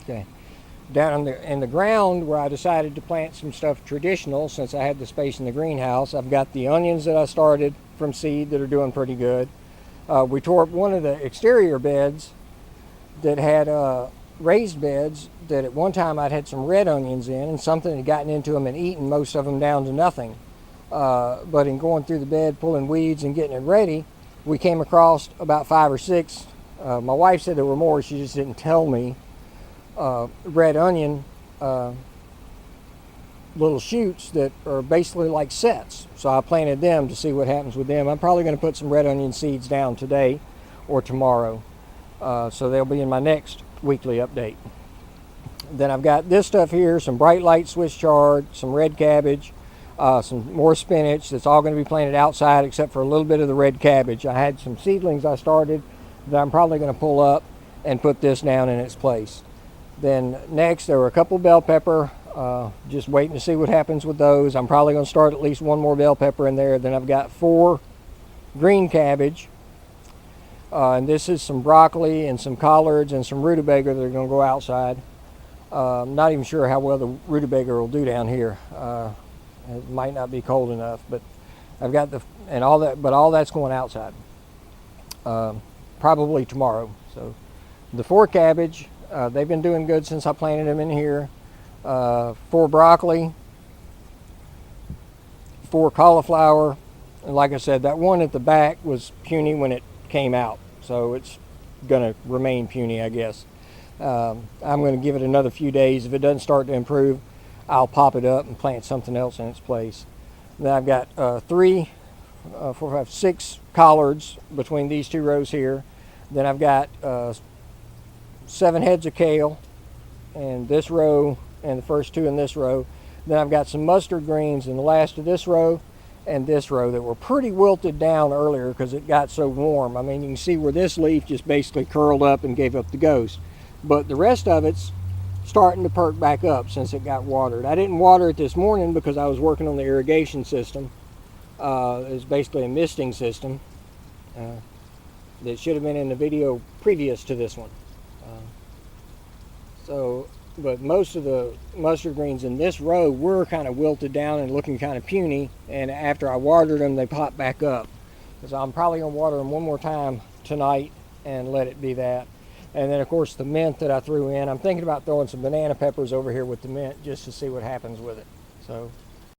Okay. Down in the ground where I decided to plant some stuff traditional, since I had the space in the greenhouse, I've got the onions that I started from seed that are doing pretty good. We tore up one of the exterior beds that had raised beds that at one time I'd had some red onions in, and something had gotten into them and eaten most of them down to nothing. But in going through the bed, pulling weeds and getting it ready, we came across about 5 or 6. My wife said there were more, she just didn't tell me. Red onion little shoots that are basically like sets. So I planted them to see what happens with them. I'm probably going to put some red onion seeds down today or tomorrow. So they'll be in my next weekly update. Then I've got this stuff here, some bright light Swiss chard, some red cabbage, some more spinach. That's all going to be planted outside except for a little bit of the red cabbage. I had some seedlings I started that I'm probably going to pull up and put this down in its place. Then next there were a couple bell pepper, just waiting to see what happens with those. I'm probably going to start at least one more bell pepper in there. Then I've got 4 green cabbage. And this is some broccoli and some collards and some rutabaga that are going to go outside. I'm not even sure how well the rutabaga will do down here. It might not be cold enough, but I've got all that's going outside. Probably tomorrow. So the 4 cabbage, they've been doing good since I planted them in here. 4 broccoli, 4 cauliflower, and like I said, that one at the back was puny when it came out, so it's gonna remain puny, I guess. I'm gonna give it another few days. If it doesn't start to improve, I'll pop it up and plant something else in its place. Then I've got 3, 4, 5, 6 collards between these 2 rows here. Then I've got 7 heads of kale in this row and the first 2 in this row. Then I've got some mustard greens in the last of this row and this row that were pretty wilted down earlier because it got so warm. I mean, you can see where this leaf just basically curled up and gave up the ghost. But the rest of it's starting to perk back up since it got watered. I didn't water it this morning because I was working on the irrigation system. It's basically a misting system that should have been in the video previous to this one. But most of the mustard greens in this row were kind of wilted down and looking kind of puny, and after I watered them, they popped back up. So I'm probably going to water them one more time tonight and let it be that. And then, of course, the mint that I threw in, I'm thinking about throwing some banana peppers over here with the mint just to see what happens with it. So